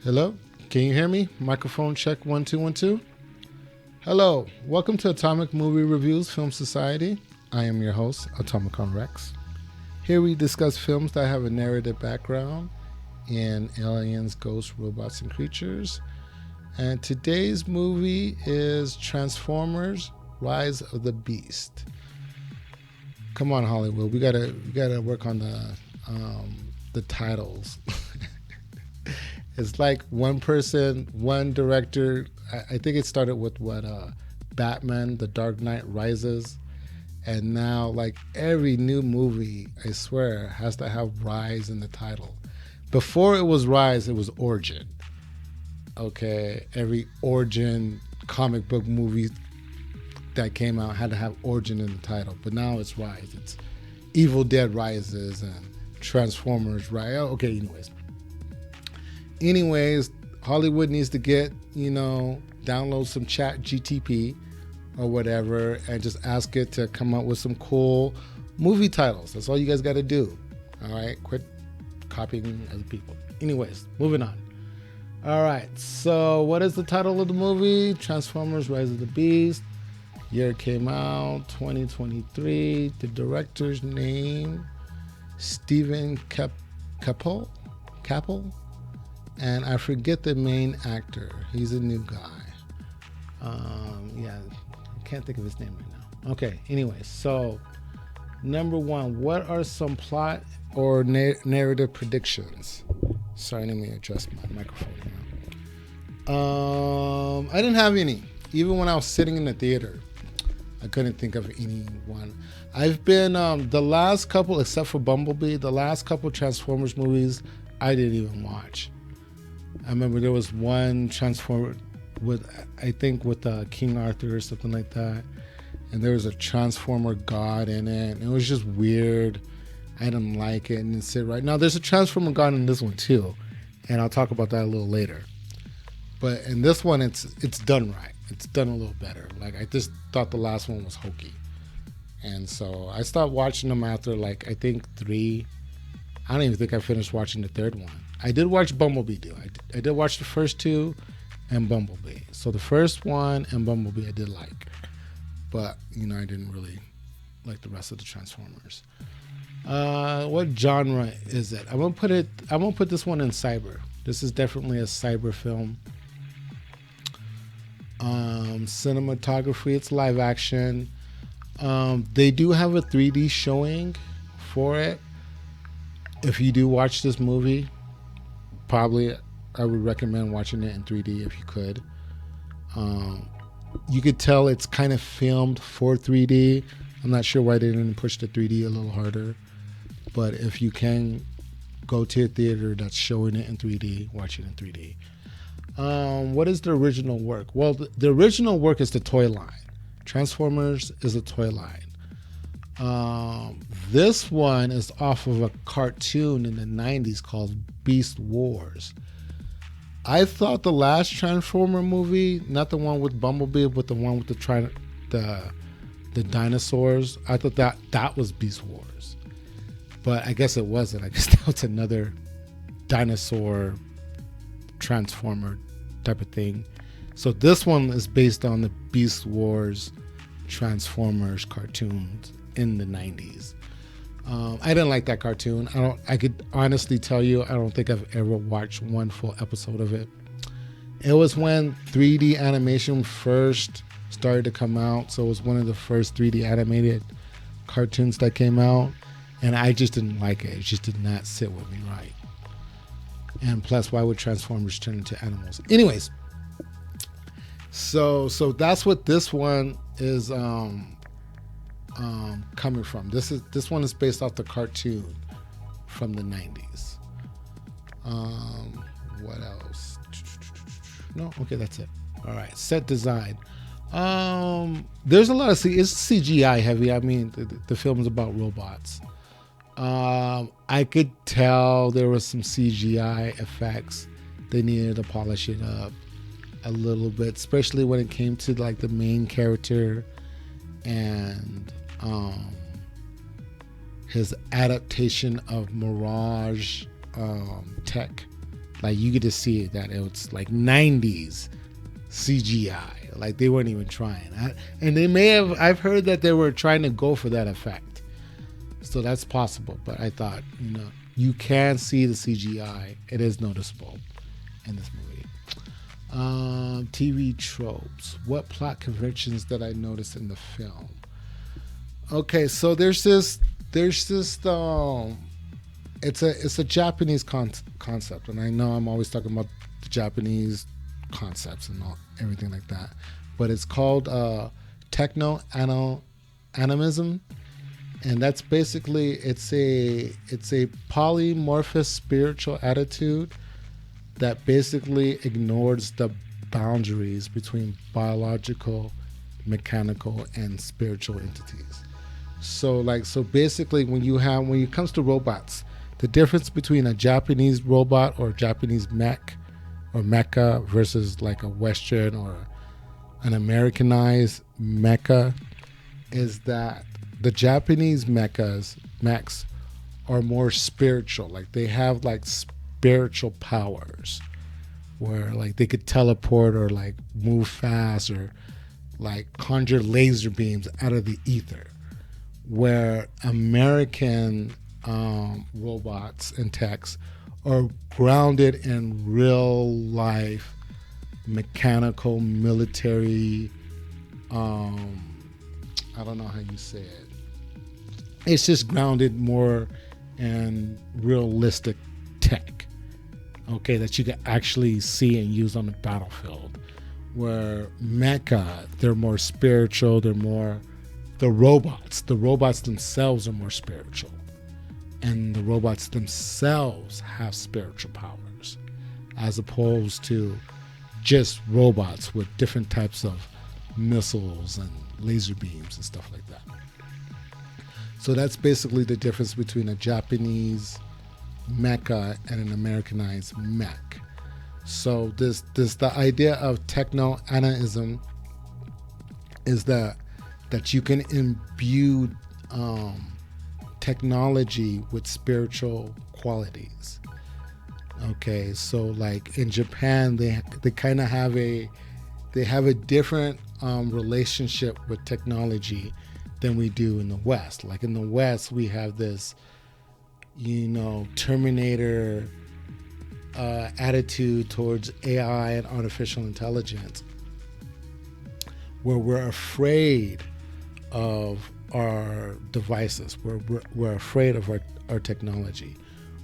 Hello, can you hear me? Microphone check 1 2 1 2. Hello, welcome to Atomic Movie Reviews Film Society. I am your host, Atomicon Rex. Here we discuss films that have a narrative background in aliens, ghosts, robots, and creatures. And today's movie is Transformers: Rise of the Beast. Come on, Hollywood, we gotta work on the titles. It's like one person, one director. I think it started with Batman, The Dark Knight Rises, and now like every new movie, I swear, has to have Rise in the title. Before it was Rise, it was Origin. Okay, every Origin comic book movie that came out had to have Origin in the title, but now it's Rise. It's Evil Dead Rises and Transformers Rise. Okay, Anyways, Hollywood needs to get, download some chat GTP or whatever and just ask it to come up with some cool movie titles. That's all you guys got to do. All right, quit copying other people. Anyways, moving on. All right, so what is the title of the movie? Transformers: Rise of the Beast. Year it came out, 2023. The director's name, Steven Caple. And I forget the main actor. He's a new guy. I can't think of his name right now. Okay, anyways, so number one, what are some plot or narrative predictions? Sorry, let me adjust my microphone here. I didn't have any. Even when I was sitting in the theater, I couldn't think of any one. I've been, the last couple, except for Bumblebee, the last couple Transformers movies, I didn't even watch. I remember there was one Transformer with King Arthur or something like that. And there was a Transformer god in it. And it was just weird. I didn't like it and didn't sit right. Now, there's a Transformer god in this one too. And I'll talk about that a little later. But in this one, it's done right. It's done a little better. Like, I just thought the last one was hokey. And so I stopped watching them after, I think 3. I don't even think I finished watching the third one. I did watch Bumblebee, though. I did watch the first 2 and Bumblebee. So the first one and Bumblebee I did like. But, I didn't really like the rest of the Transformers. What genre is it? I'm gonna put this one in cyber. This is definitely a cyber film. Cinematography, it's live action. They do have a 3D showing for it. If you do watch this movie, probably I would recommend watching it in 3D if you could. You could tell it's kind of filmed for 3D. I'm not sure why they didn't push the 3D a little harder. But if you can go to a theater that's showing it in 3D, watch it in 3D. What is the original work? Well, the original work is the toy line. Transformers is a toy line. This one is off of a cartoon in the 90s called Beast Wars. I thought the last Transformer movie, not the one with Bumblebee, but the one with the dinosaurs, I thought that was Beast Wars. But I guess it wasn't. I guess that was another dinosaur Transformer type of thing. So this one is based on the Beast Wars Transformers cartoons in the 90s. I didn't like that cartoon. I could honestly tell you, I don't think I've ever watched one full episode of it. It was when 3D animation first started to come out. So it was one of the first 3D animated cartoons that came out. And I just didn't like it. It just did not sit with me right. And plus, why would Transformers turn into animals? Anyways, so that's what this one is coming from. This one is based off the cartoon from the 90s. What else? No, okay, that's it. All right, set design. There's a lot of it's CGI heavy. I mean, the film is about robots. I could tell there was some CGI effects. They needed to polish it up a little bit, especially when it came to the main character and his adaptation of Mirage tech Like you get to see that it was like 90s CGI. Like they weren't even trying. And they may have, I've heard that they were trying to go for that effect. So that's possible. But I thought, you can see the CGI. It is noticeable in this movie. TV tropes. What plot conventions did I notice in the film? Okay, so there's this it's a Japanese concept, and I know I'm always talking about the Japanese concepts and everything like that, but it's called Techno Anaism, and that's basically it's a polymorphous spiritual attitude that basically ignores the boundaries between biological, mechanical, and spiritual entities. So basically when it comes to robots, the difference between a Japanese robot or Japanese mech or mecha versus like a Western or an Americanized mecha is that the Japanese mechs are more spiritual. Like they have like spiritual powers where like they could teleport or like move fast or like conjure laser beams out of the ether, where American robots and techs are grounded in real life mechanical military I don't know how you say it. It's just grounded more in realistic tech, okay, that you can actually see and use on the battlefield. Where mecha, they're more spiritual, the robots themselves are more spiritual, and the robots themselves have spiritual powers, as opposed to just robots with different types of missiles and laser beams and stuff like that. So that's basically the difference between a Japanese mecha and an Americanized mech. So the idea of Techno Anaism is that you can imbue technology with spiritual qualities. Okay, so like in Japan, they kind of have a different relationship with technology than we do in the West. Like in the West, we have this, Terminator attitude towards AI and artificial intelligence, where we're afraid of our devices, we're afraid of our technology.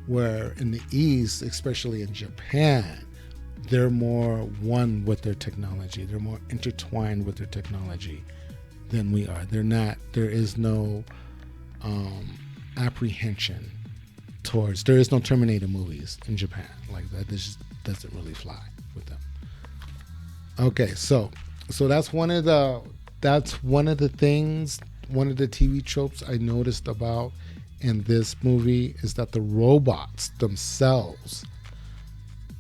Where in the East, especially in Japan, they're more one with their technology. They're more intertwined with their technology than we are. There is no apprehension towards, there is no Terminator movies in Japan. Like that, this just doesn't really fly with them. Okay, so that's one of the things, one of the TV tropes I noticed about in this movie is that the robots themselves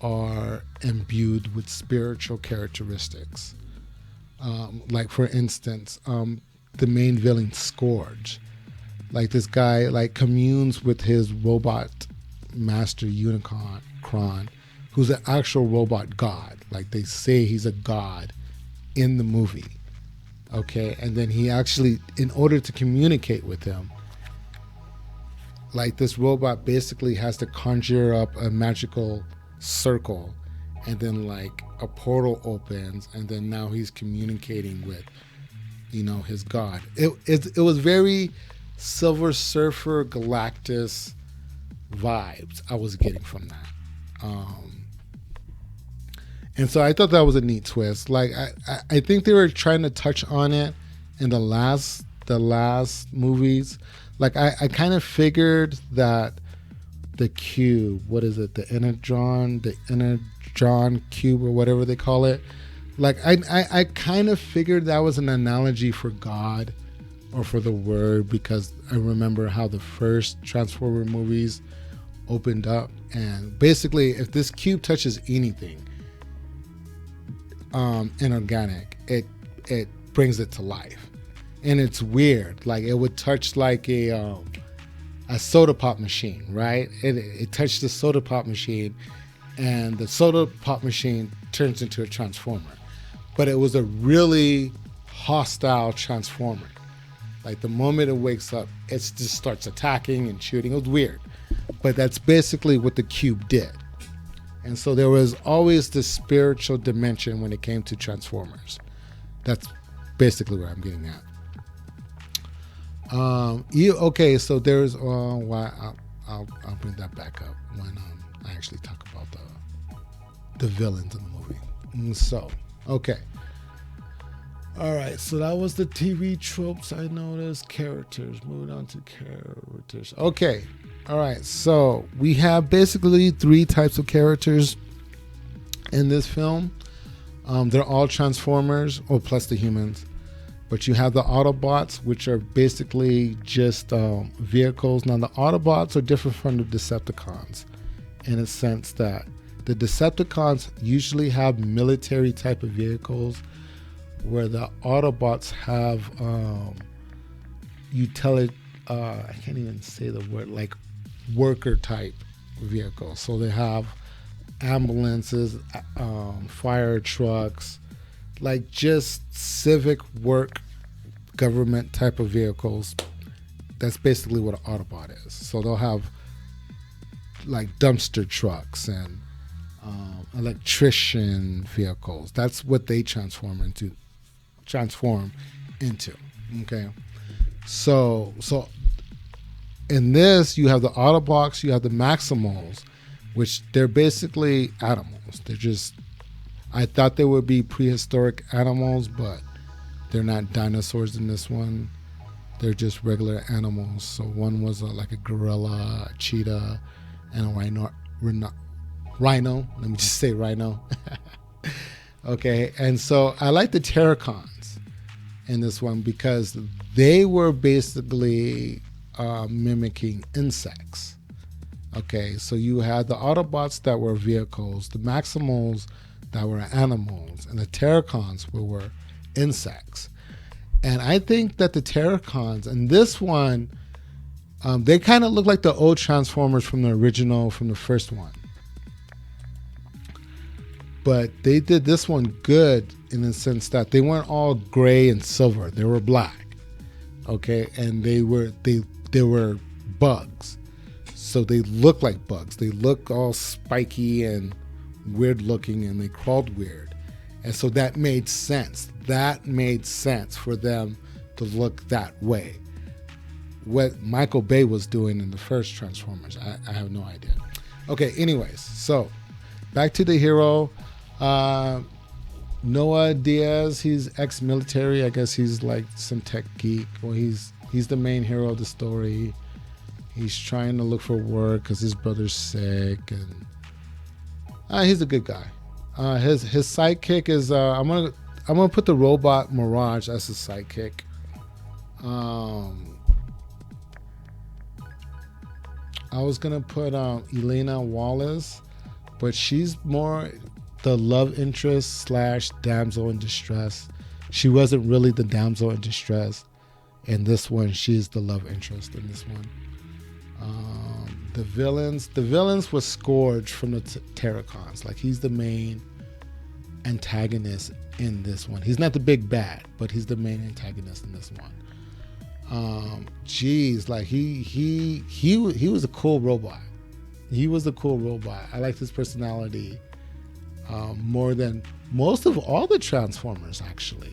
are imbued with spiritual characteristics. Like for instance, the main villain Scourge, like this guy like communes with his robot master Unicron, who's an actual robot god. Like they say he's a god in the movie. Okay, and then he actually, in order to communicate with him, like this robot basically has to conjure up a magical circle, and then like a portal opens, and then now he's communicating with, his god. It was very Silver Surfer Galactus vibes I was getting from that. And so I thought that was a neat twist. Like I think they were trying to touch on it in the last movies. Like I kind of figured that the cube, what is it, the energon cube or whatever they call it. Like I kind of figured that was an analogy for God or for the word, because I remember how the first Transformer movies opened up, and basically if this cube touches anything inorganic, it brings it to life. And it's weird, like it would touch like a soda pop machine, right? It touched the soda pop machine, and the soda pop machine turns into a transformer. But it was a really hostile transformer. Like the moment it wakes up, it just starts attacking and shooting. It was weird. But that's basically what the cube did. And so there was always this spiritual dimension when it came to Transformers. That's basically what I'm getting at. Okay, so there's why I'll bring that back up when I actually talk about the villains in the movie. So okay, all right. So that was the TV tropes I noticed. Characters. Moving on to characters. Okay, all right. So we have basically 3 types of characters in this film. They're all Transformers, or plus the humans. But you have the Autobots, which are basically just vehicles. Now, the Autobots are different from the Decepticons in a sense that the Decepticons usually have military type of vehicles, where the Autobots have I can't even say the word, like worker type vehicles. So they have ambulances, fire trucks, like just civic work, government type of vehicles. That's basically what an Autobot is. So they'll have like dumpster trucks and electrician vehicles. That's what they transform into. Okay. So in this, you have the Autobots, you have the Maximals, which they're basically animals. They're just, I thought they would be prehistoric animals, but they're not dinosaurs in this one. They're just regular animals. So one was like a gorilla, a cheetah, and a rhino. Let me just say rhino. Okay, and so I like the Terracons in this one because they were basically mimicking insects. Okay, so you had the Autobots that were vehicles, the Maximals that were animals, and the Terracons were insects. And I think that the Terracons in this one, they kind of look like the old Transformers from the first one. But they did this one good in the sense that they weren't all gray and silver. They were black. Okay, and they were bugs. So they look like bugs. They look all spiky and weird looking, and they crawled weird. And so that made sense. That made sense for them to look that way. What Michael Bay was doing in the first Transformers, I have no idea. Okay, anyways, so back to the hero. Noah Diaz, he's ex-military. I guess he's like some tech geek. Well, he's the main hero of the story. He's trying to look for work because his brother's sick, and he's a good guy. His sidekick is I'm gonna put the robot Mirage as his sidekick. I was gonna put Elena Wallace, but she's more the love interest / damsel in distress. She wasn't really the damsel in distress. In this one, she's the love interest in this one. The villains was Scourge from the Terracons. Like, he's the main antagonist in this one. He's not the big bad, but he's the main antagonist in this one. Like he was a cool robot. He was a cool robot. I liked his personality more than most of all the Transformers, actually,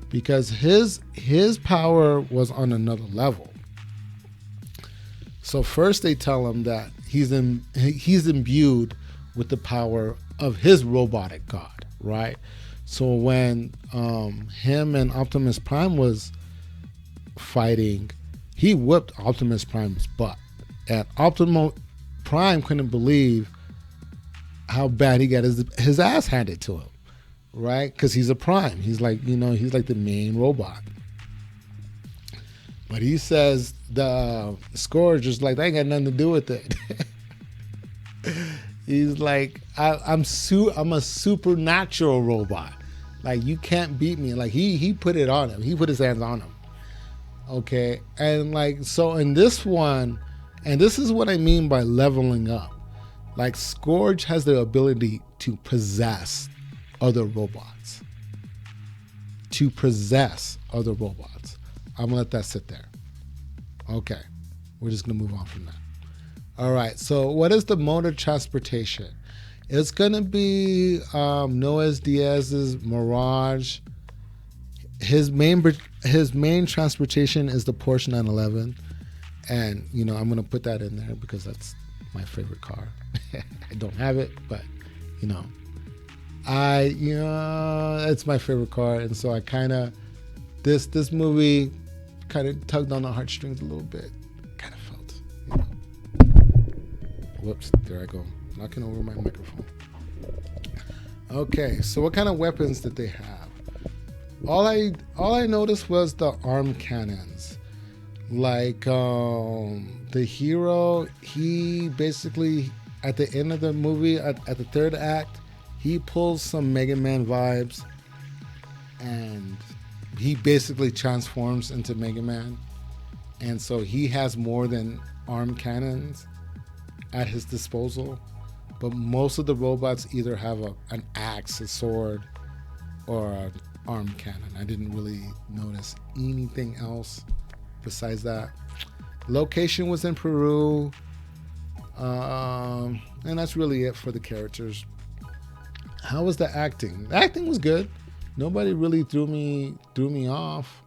because his power was on another level. So first they tell him that he's imbued with the power of his robotic god, right? So when him and Optimus Prime was fighting, he whipped Optimus Prime's butt, and Optimus Prime couldn't believe how bad he got his ass handed to him, right? Because he's a Prime. He's like, he's like the main robot. But he says the Scourge is like, that ain't got nothing to do with it. He's like, I'm a supernatural robot. Like, you can't beat me. Like, he put it on him. He put his hands on him. Okay, and like, so in this one, and this is what I mean by leveling up. Like Scourge has the ability to possess other robots. To possess other robots. I'm gonna let that sit there. Okay, we're just gonna move on from that. All right, so what is the mode of transportation? It's gonna be Noah Diaz's Mirage. His main transportation is the Porsche 911, and I'm gonna put that in there because that's my favorite car. I don't have it, but it's my favorite car, and so I kind of this movie kind of tugged on the heartstrings a little bit. Kind of felt, Whoops! There I go, knocking over my microphone. Okay, so what kind of weapons did they have? All I noticed was the arm cannons. Like the hero, he basically at the end of the movie, at the third act, he pulls some Mega Man vibes, and he basically transforms into Mega Man, and so he has more than arm cannons at his disposal. But most of the robots either have an axe, a sword, or an arm cannon. I didn't really notice anything else besides that. Location was in Peru, and that's really it for the characters. How was the acting? The acting was good. Nobody really threw me off.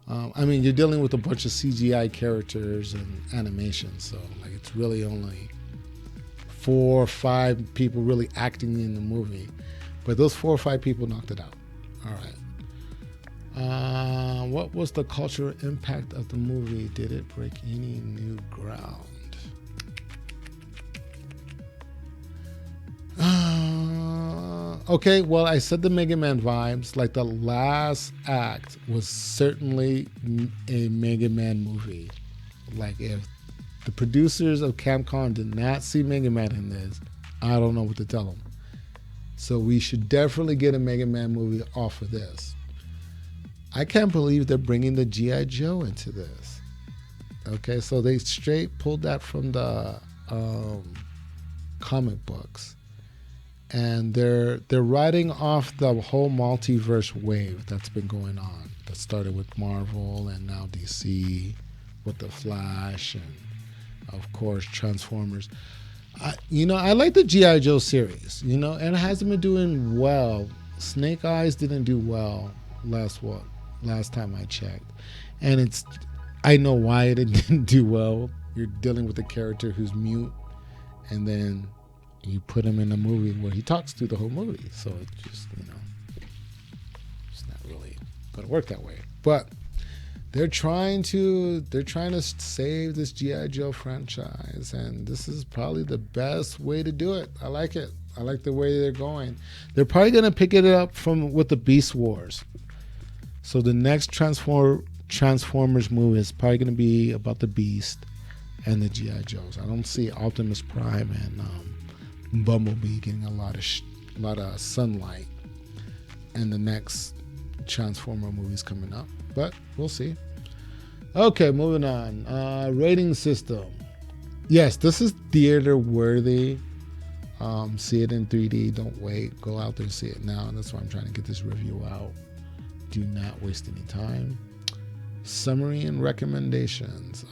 I mean, you're dealing with a bunch of CGI characters and animations, so like it's really only 4 or 5 people really acting in the movie, but those 4 or 5 people knocked it out. All right. What was the cultural impact of the movie? Did it break any new ground? Okay, well, I said the Mega Man vibes. Like the last act was certainly a Mega Man movie. Like if the producers of Capcom did not see Mega Man in this, I don't know what to tell them. So we should definitely get a Mega Man movie off of this. I can't believe they're bringing the G.I. Joe into this. Okay, so they straight pulled that from the comic books. And they're riding off the whole multiverse wave that's been going on. That started with Marvel and now DC with the Flash and, of course, Transformers. I like the G.I. Joe series, and it hasn't been doing well. Snake Eyes didn't do well last time I checked. And I know why it didn't do well. You're dealing with a character who's mute, and then you put him in a movie where he talks through the whole movie. So it's just, it's not really going to work that way. But they're trying to save this G.I. Joe franchise, and this is probably the best way to do it. I like it. I like the way they're going. They're probably going to pick it up with the Beast Wars. So the next Transformers movie is probably going to be about the Beast and the G.I. Joes. I don't see Optimus Prime and Bumblebee getting a lot of sunlight, and the next Transformer movie's coming up, but we'll see. Okay, moving on. Rating system. Yes, this is theater worthy. See it in 3D. Don't wait. Go out there and see it now. And that's why I'm trying to get this review out. Do not waste any time. Summary and recommendations.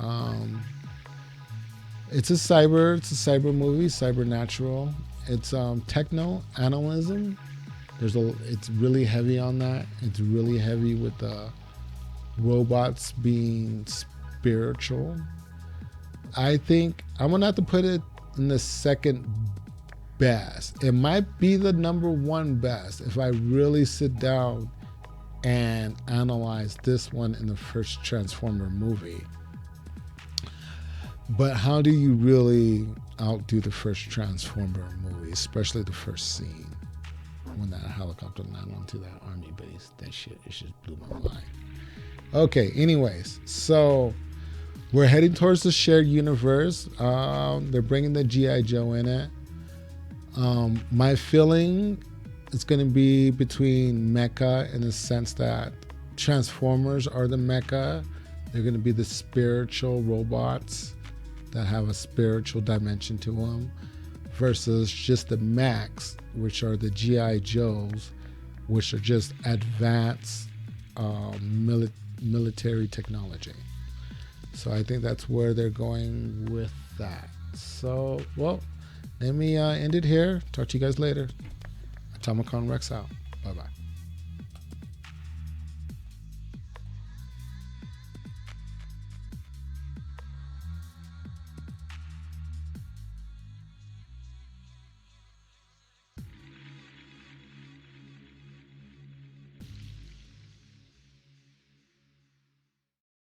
It's a cyber movie, cybernatural. It's Techno Anaism. It's really heavy on that. It's really heavy with the robots being spiritual. I think I'm gonna have to put it in the second best. It might be the number 1 best if I really sit down and analyze this one in the first Transformer movie. But how do you really outdo the first Transformer movie, especially the first scene when that helicopter landed onto that army base? That shit, it just blew my mind. Okay, anyways, so we're heading towards the shared universe. They're bringing the G.I. Joe in it. My feeling is going to be between mecha in the sense that Transformers are the mecha. They're going to be the spiritual robots that have a spiritual dimension to them. versus just the Max, which are the GI Joes, which are just advanced military technology. So I think that's where they're going with that. So, well, let me end it here. Talk to you guys later. Atomicon Rex out. Bye-bye.